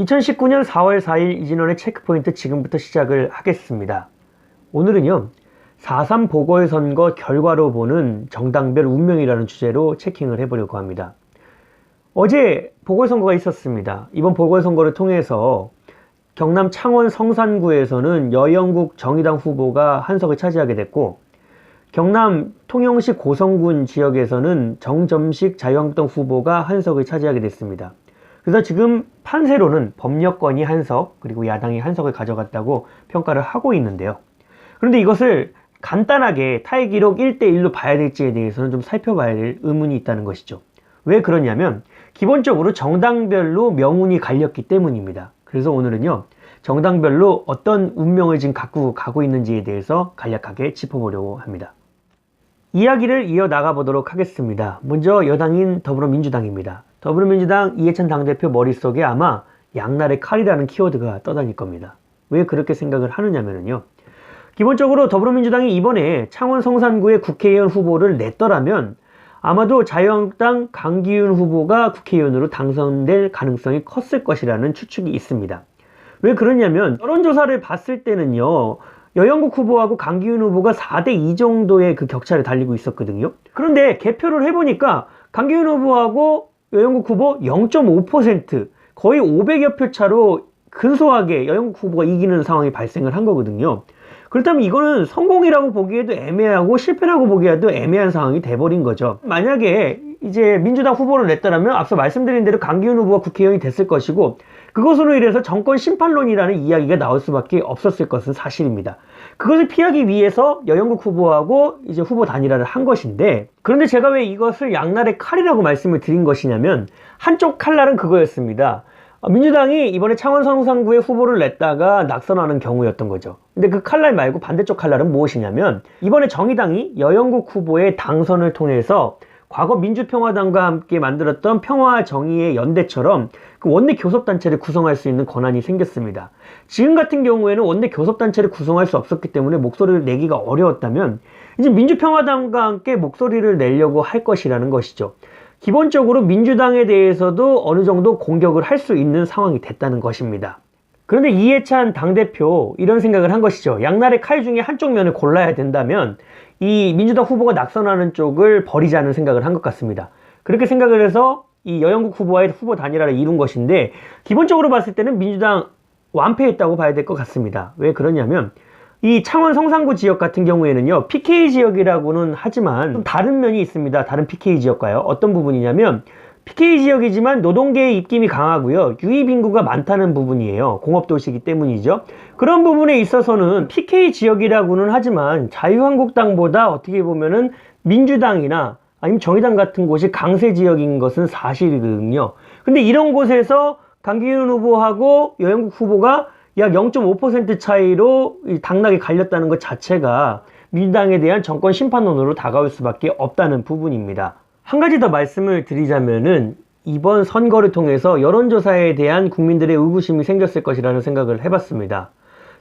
2019년 4월 4일 이진원의 체크포인트 지금부터 시작을 하겠습니다. 오늘은요 4.3 보궐선거 결과로 보는 정당별 운명이라는 주제로 체킹을 해보려고 합니다. 어제 보궐선거가 있었습니다. 이번 보궐선거를 통해서 경남 창원 성산구에서는 여영국 정의당 후보가 한석을 차지하게 됐고, 경남 통영시 고성군 지역에서는 정점식 자유한국당 후보가 한석을 차지하게 됐습니다. 그래서 지금 판세로는 범여권이 한석, 그리고 야당이 한석을 가져갔다고 평가를 하고 있는데요. 그런데 이것을 간단하게 타의 기록 1대1로 봐야 될지에 대해서는 좀 살펴봐야 될 의문이 있다는 것이죠. 왜 그러냐면 기본적으로 정당별로 명운이 갈렸기 때문입니다. 그래서 오늘은요 정당별로 어떤 운명을 지금 갖고 가고 있는지에 대해서 간략하게 짚어보려고 합니다. 이야기를 이어나가 보도록 하겠습니다. 먼저 여당인 더불어민주당입니다. 더불어민주당 이해찬 당대표 머릿속에 아마 양날의 칼이라는 키워드가 떠다닐 겁니다. 왜 그렇게 생각을 하느냐면요, 기본적으로 더불어민주당이 이번에 창원 성산구의 국회의원 후보를 냈더라면 아마도 자유한국당 강기훈 후보가 국회의원으로 당선될 가능성이 컸을 것이라는 추측이 있습니다. 왜 그러냐면 여론조사를 봤을 때는요 여영국 후보하고 강기훈 후보가 4대2 정도의 그 격차를 달리고 있었거든요. 그런데 개표를 해보니까 강기훈 후보하고 여영국 후보 0.5%, 거의 500여 표 차로 근소하게 여영국 후보가 이기는 상황이 발생을 한 거거든요. 그렇다면 이거는 성공이라고 보기에도 애매하고 실패라고 보기에도 애매한 상황이 돼버린 거죠. 만약에 이제 민주당 후보를 냈더라면 앞서 말씀드린 대로 강기훈 후보가 국회의원이 됐을 것이고, 그것으로 인해서 정권 심판론이라는 이야기가 나올 수밖에 없었을 것은 사실입니다. 그것을 피하기 위해서 여영국 후보하고 이제 후보 단일화를 한 것인데, 그런데 제가 왜 이것을 양날의 칼이라고 말씀을 드린 것이냐면 한쪽 칼날은 그거였습니다. 민주당이 이번에 창원 성산구에 후보를 냈다가 낙선하는 경우였던 거죠. 근데 그 칼날 말고 반대쪽 칼날은 무엇이냐면, 이번에 정의당이 여영국 후보의 당선을 통해서 과거 민주평화당과 함께 만들었던 평화정의의 연대처럼 그 원내 교섭단체를 구성할 수 있는 권한이 생겼습니다. 지금 같은 경우에는 원내 교섭단체를 구성할 수 없었기 때문에 목소리를 내기가 어려웠다면 이제 민주평화당과 함께 목소리를 내려고 할 것이라는 것이죠. 기본적으로 민주당에 대해서도 어느 정도 공격을 할 수 있는 상황이 됐다는 것입니다. 그런데 이해찬 당대표 이런 생각을 한 것이죠. 양날의 칼 중에 한쪽 면을 골라야 된다면 이 민주당 후보가 낙선하는 쪽을 버리자는 생각을 한 것 같습니다. 그렇게 생각을 해서 이 여영국 후보와의 후보 단일화를 이룬 것인데, 기본적으로 봤을 때는 민주당 완패했다고 봐야 될 것 같습니다. 왜 그러냐면 이 창원 성산구 지역 같은 경우에는요 PK 지역이라고는 하지만 좀 다른 면이 있습니다. 다른 PK 지역과요. 어떤 부분이냐면 PK 지역이지만 노동계의 입김이 강하고요 유입 인구가 많다는 부분이에요. 공업도시이기 때문이죠. 그런 부분에 있어서는 PK 지역이라고는 하지만 자유한국당보다 어떻게 보면은 민주당이나 아니면 정의당 같은 곳이 강세 지역인 것은 사실이거든요. 근데 이런 곳에서 강기훈 후보하고 여영국 후보가 약 0.5% 차이로 당락이 갈렸다는 것 자체가 민주당에 대한 정권 심판론으로 다가올 수밖에 없다는 부분입니다. 한 가지 더 말씀을 드리자면은 이번 선거를 통해서 여론조사에 대한 국민들의 의구심이 생겼을 것이라는 생각을 해봤습니다.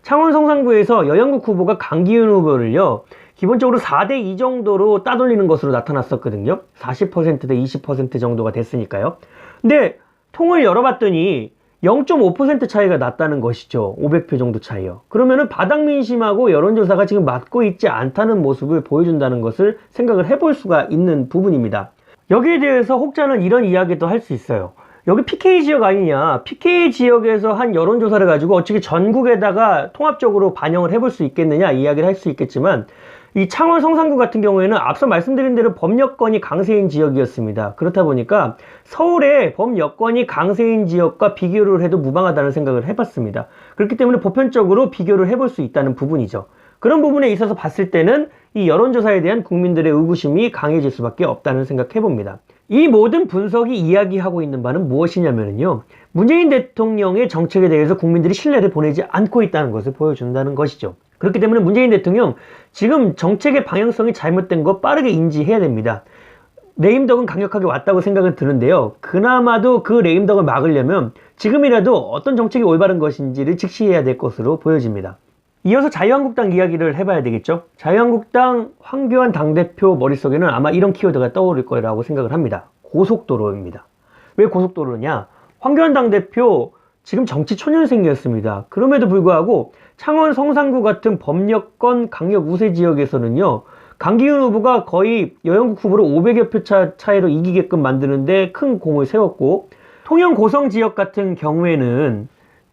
창원 성산구에서 여영국 후보가 강기훈 후보를요 기본적으로 4대2 정도로 따돌리는 것으로 나타났었거든요. 40%대 20% 정도가 됐으니까요. 근데 통을 열어봤더니 0.5% 차이가 났다는 것이죠. 500표 정도 차이요. 그러면은 바닥 민심하고 여론조사가 지금 맞고 있지 않다는 모습을 보여준다는 것을 생각을 해볼 수가 있는 부분입니다. 여기에 대해서 혹자는 이런 이야기도 할 수 있어요. 여기 PK 지역 아니냐, PK 지역에서 한 여론조사를 가지고 어떻게 전국에다가 통합적으로 반영을 해볼 수 있겠느냐 이야기를 할 수 있겠지만, 이 창원 성산구 같은 경우에는 앞서 말씀드린 대로 범여권이 강세인 지역이었습니다. 그렇다 보니까 서울의 범여권이 강세인 지역과 비교를 해도 무방하다는 생각을 해봤습니다. 그렇기 때문에 보편적으로 비교를 해볼 수 있다는 부분이죠. 그런 부분에 있어서 봤을 때는 이 여론조사에 대한 국민들의 의구심이 강해질 수밖에 없다는 생각해봅니다. 이 모든 분석이 이야기하고 있는 바는 무엇이냐면요, 문재인 대통령의 정책에 대해서 국민들이 신뢰를 보내지 않고 있다는 것을 보여준다는 것이죠. 그렇기 때문에 문재인 대통령 지금 정책의 방향성이 잘못된 거 빠르게 인지해야 됩니다. 레임덕은 강력하게 왔다고 생각은 드는데요, 그나마도 그 레임덕을 막으려면 지금이라도 어떤 정책이 올바른 것인지를 직시해야 될 것으로 보여집니다. 이어서 자유한국당 이야기를 해봐야 되겠죠. 자유한국당 황교안 당대표 머릿속에는 아마 이런 키워드가 떠오를 거라고 생각을 합니다. 고속도로입니다. 왜 고속도로냐? 황교안 당대표 지금 정치 초년생이었습니다. 그럼에도 불구하고 창원 성산구 같은 법력권 강력 우세 지역에서는요, 강기훈 후보가 거의 여영국 후보를 500여 표 차이로 이기게끔 만드는데 큰 공을 세웠고, 통영 고성 지역 같은 경우에는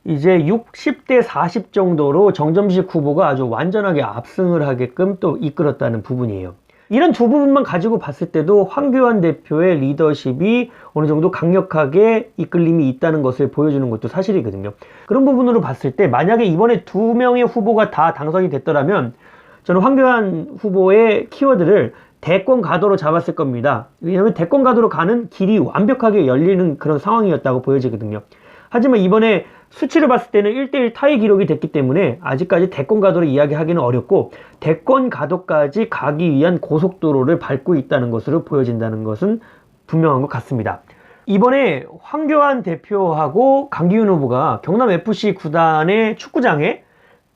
이제 60대 40 정도로 정점식 후보가 아주 완전하게 압승을 하게끔 또 이끌었다는 부분이에요. 이런 두 부분만 가지고 봤을 때도 황교안 대표의 리더십이 어느 정도 강력하게 이끌림이 있다는 것을 보여주는 것도 사실이거든요. 그런 부분으로 봤을 때 만약에 이번에 두 명의 후보가 다 당선이 됐더라면 저는 황교안 후보의 키워드를 대권 가도로 잡았을 겁니다. 왜냐하면 대권 가도로 가는 길이 완벽하게 열리는 그런 상황이었다고 보여지거든요. 하지만 이번에 수치를 봤을 때는 1대1 타이 기록이 됐기 때문에 아직까지 대권 가도를 이야기하기는 어렵고, 대권 가도까지 가기 위한 고속도로를 밟고 있다는 것으로 보여진다는 것은 분명한 것 같습니다. 이번에 황교안 대표하고 강기훈 후보가 경남FC 구단의 축구장에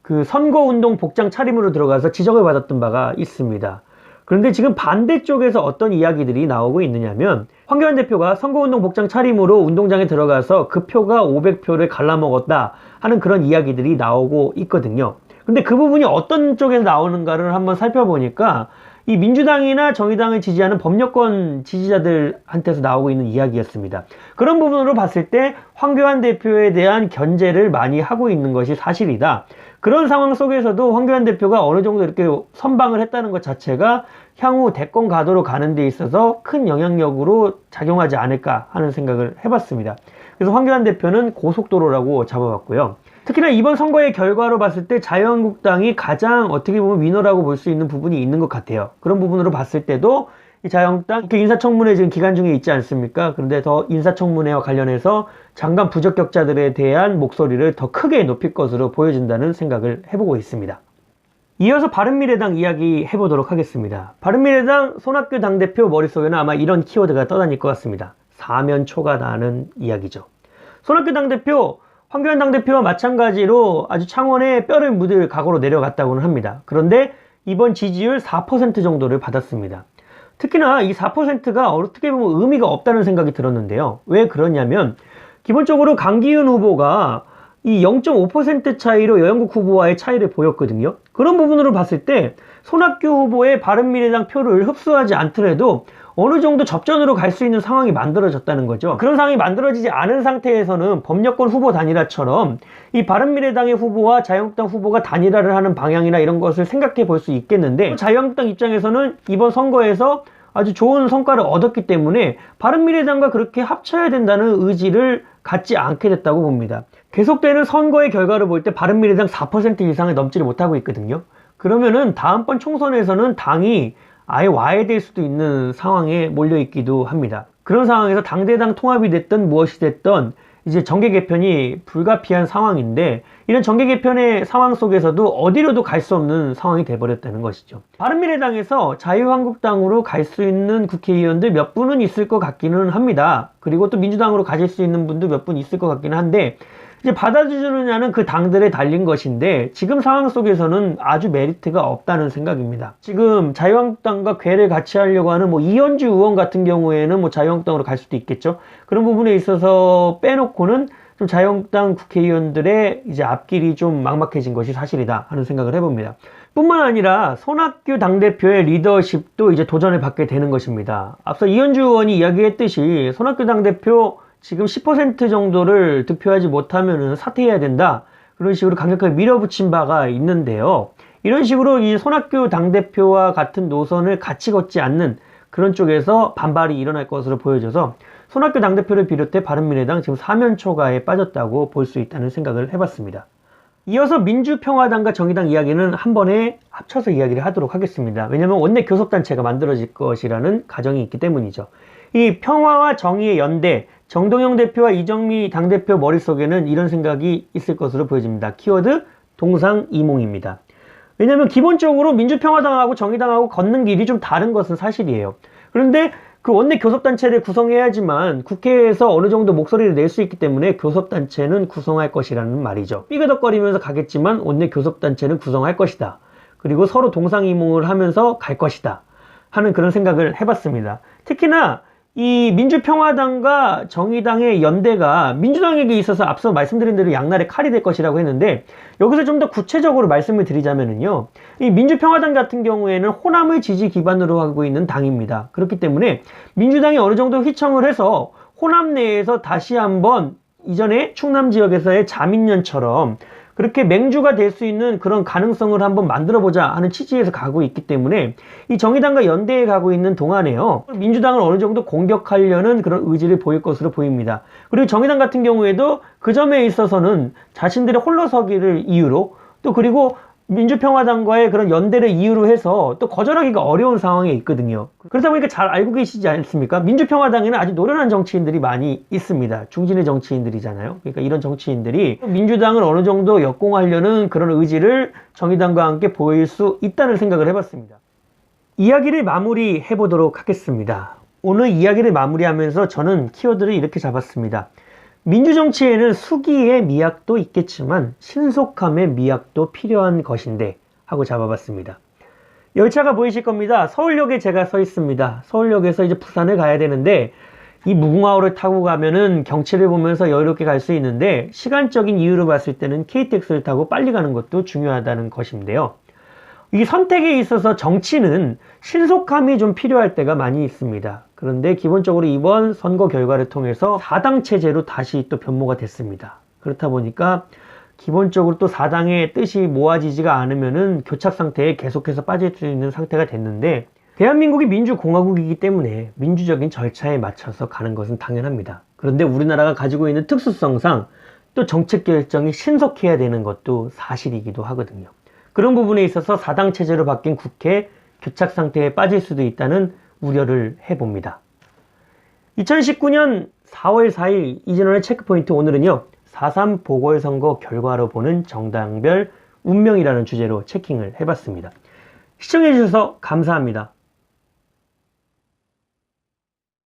그 선거운동 복장 차림으로 들어가서 지적을 받았던 바가 있습니다. 그런데 지금 반대쪽에서 어떤 이야기들이 나오고 있느냐면, 황교안 대표가 선거운동 복장 차림으로 운동장에 들어가서 그 표가 500표를 갈라먹었다 하는 그런 이야기들이 나오고 있거든요. 근데 그 부분이 어떤 쪽에서 나오는가를 한번 살펴보니까 이 민주당이나 정의당을 지지하는 법력권 지지자들한테서 나오고 있는 이야기였습니다. 그런 부분으로 봤을 때 황교안 대표에 대한 견제를 많이 하고 있는 것이 사실이다. 그런 상황 속에서도 황교안 대표가 어느 정도 이렇게 선방을 했다는 것 자체가 향후 대권 가도로 가는 데 있어서 큰 영향력으로 작용하지 않을까 하는 생각을 해봤습니다. 그래서 황교안 대표는 고속도로라고 잡아봤고요. 특히나 이번 선거의 결과로 봤을 때 자유한국당이 가장 어떻게 보면 위너라고 볼 수 있는 부분이 있는 것 같아요. 그런 부분으로 봤을 때도 이 자유한국당 인사청문회 지금 기간 중에 있지 않습니까? 그런데 더 인사청문회와 관련해서 장관 부적격자들에 대한 목소리를 더 크게 높일 것으로 보여진다는 생각을 해보고 있습니다. 이어서 바른미래당 이야기 해보도록 하겠습니다. 바른미래당 손학규 당대표 머릿속에는 아마 이런 키워드가 떠다닐 것 같습니다. 사면초가 나는 이야기죠. 손학규 당대표, 황교안 당대표와 마찬가지로 아주 창원에 뼈를 묻을 각오로 내려갔다고는 합니다. 그런데 이번 지지율 4% 정도를 받았습니다. 특히나 이 4%가 어떻게 보면 의미가 없다는 생각이 들었는데요. 왜 그러냐면 기본적으로 강기훈 후보가 이 0.5% 차이로 여영국 후보와의 차이를 보였거든요. 그런 부분으로 봤을 때 손학규 후보의 바른미래당 표를 흡수하지 않더라도 어느 정도 접전으로 갈 수 있는 상황이 만들어졌다는 거죠. 그런 상황이 만들어지지 않은 상태에서는 법력권 후보 단일화처럼 이 바른미래당의 후보와 자유한국당 후보가 단일화를 하는 방향이나 이런 것을 생각해 볼 수 있겠는데, 자유한국당 입장에서는 이번 선거에서 아주 좋은 성과를 얻었기 때문에 바른미래당과 그렇게 합쳐야 된다는 의지를 갖지 않게 됐다고 봅니다. 계속되는 선거의 결과를 볼 때 바른미래당 4% 이상을 넘지를 못하고 있거든요. 그러면은 다음번 총선에서는 당이 아예 와해될 수도 있는 상황에 몰려있기도 합니다. 그런 상황에서 당대당 통합이 됐든 무엇이 됐든 이제 정계 개편이 불가피한 상황인데, 이런 정계 개편의 상황 속에서도 어디로도 갈 수 없는 상황이 돼버렸다는 것이죠. 바른미래당에서 자유한국당으로 갈 수 있는 국회의원들 몇 분은 있을 것 같기는 합니다. 그리고 또 민주당으로 가실 수 있는 분도 몇 분 있을 것 같기는 한데, 이제 받아주느냐는 그 당들에 달린 것인데 지금 상황 속에서는 아주 메리트가 없다는 생각입니다. 지금 자유한국당과 궤를 같이 하려고 하는 이현주 의원 같은 경우에는 자유한국당으로 갈 수도 있겠죠. 그런 부분에 있어서 빼놓고는 좀 자유한국당 국회의원들의 이제 앞길이 좀 막막해진 것이 사실이다 하는 생각을 해봅니다. 뿐만 아니라 손학규 당대표의 리더십도 이제 도전을 받게 되는 것입니다. 앞서 이현주 의원이 이야기했듯이 손학규 당대표 지금 10% 정도를 득표하지 못하면 사퇴해야 된다, 그런 식으로 강력하게 밀어붙인 바가 있는데요. 이런 식으로 이 손학규 당대표와 같은 노선을 같이 걷지 않는 그런 쪽에서 반발이 일어날 것으로 보여져서 손학규 당대표를 비롯해 바른미래당 지금 사면초가에 빠졌다고 볼 수 있다는 생각을 해봤습니다. 이어서 민주평화당과 정의당 이야기는 한 번에 합쳐서 이야기를 하도록 하겠습니다. 왜냐하면 원내 교섭단체가 만들어질 것이라는 가정이 있기 때문이죠. 이 평화와 정의의 연대, 정동영 대표와 이정미 당대표 머릿속에는 이런 생각이 있을 것으로 보여집니다. 키워드 동상이몽입니다. 왜냐하면 기본적으로 민주평화당하고 정의당하고 걷는 길이 좀 다른 것은 사실이에요. 그런데 그 원내 교섭단체를 구성해야지만 국회에서 어느 정도 목소리를 낼 수 있기 때문에 교섭단체는 구성할 것이라는 말이죠. 삐그덕거리면서 가겠지만 원내 교섭단체는 구성할 것이다. 그리고 서로 동상이몽을 하면서 갈 것이다 하는 그런 생각을 해봤습니다. 특히나 이 민주평화당과 정의당의 연대가 민주당에게 있어서 앞서 말씀드린 대로 양날의 칼이 될 것이라고 했는데, 여기서 좀 더 구체적으로 말씀을 드리자면요, 이 민주평화당 같은 경우에는 호남을 지지 기반으로 하고 있는 당입니다. 그렇기 때문에 민주당이 어느 정도 휘청을 해서 호남 내에서 다시 한번 이전에 충남 지역에서의 자민련처럼 그렇게 맹주가 될 수 있는 그런 가능성을 한번 만들어보자 하는 취지에서 가고 있기 때문에, 이 정의당과 연대에 가고 있는 동안에요, 민주당을 어느 정도 공격하려는 그런 의지를 보일 것으로 보입니다. 그리고 정의당 같은 경우에도 그 점에 있어서는 자신들의 홀로서기를 이유로, 또 그리고 민주평화당과의 그런 연대를 이유로 해서 또 거절하기가 어려운 상황에 있거든요. 그러다 보니까 잘 알고 계시지 않습니까? 민주평화당에는 아주 노련한 정치인들이 많이 있습니다. 중진의 정치인들이잖아요. 그러니까 이런 정치인들이 민주당을 어느 정도 역공하려는 그런 의지를 정의당과 함께 보일 수 있다는 생각을 해봤습니다. 이야기를 마무리해 보도록 하겠습니다. 오늘 이야기를 마무리하면서 저는 키워드를 이렇게 잡았습니다. 민주정치에는 수기의 미학도 있겠지만 신속함의 미학도 필요한 것인데 하고 잡아봤습니다. 열차가 보이실 겁니다. 서울역에 제가 서 있습니다. 서울역에서 이제 부산을 가야 되는데, 이 무궁화호를 타고 가면은 경치를 보면서 여유롭게 갈 수 있는데, 시간적인 이유로 봤을 때는 KTX를 타고 빨리 가는 것도 중요하다는 것인데요. 이 선택에 있어서 정치는 신속함이 좀 필요할 때가 많이 있습니다. 그런데 기본적으로 이번 선거 결과를 통해서 4당 체제로 다시 또 변모가 됐습니다. 그렇다 보니까 기본적으로 또 4당의 뜻이 모아지지가 않으면은 교착 상태에 계속해서 빠질 수 있는 상태가 됐는데, 대한민국이 민주공화국이기 때문에 민주적인 절차에 맞춰서 가는 것은 당연합니다. 그런데 우리나라가 가지고 있는 특수성상 또 정책 결정이 신속해야 되는 것도 사실이기도 하거든요. 그런 부분에 있어서 4당 체제로 바뀐 국회 교착 상태에 빠질 수도 있다는 우려를 해봅니다. 2019년 4월 4일 이진원의 체크포인트, 오늘은요 4.3 보궐선거 결과로 보는 정당별 운명이라는 주제로 체킹을 해봤습니다. 시청해주셔서 감사합니다.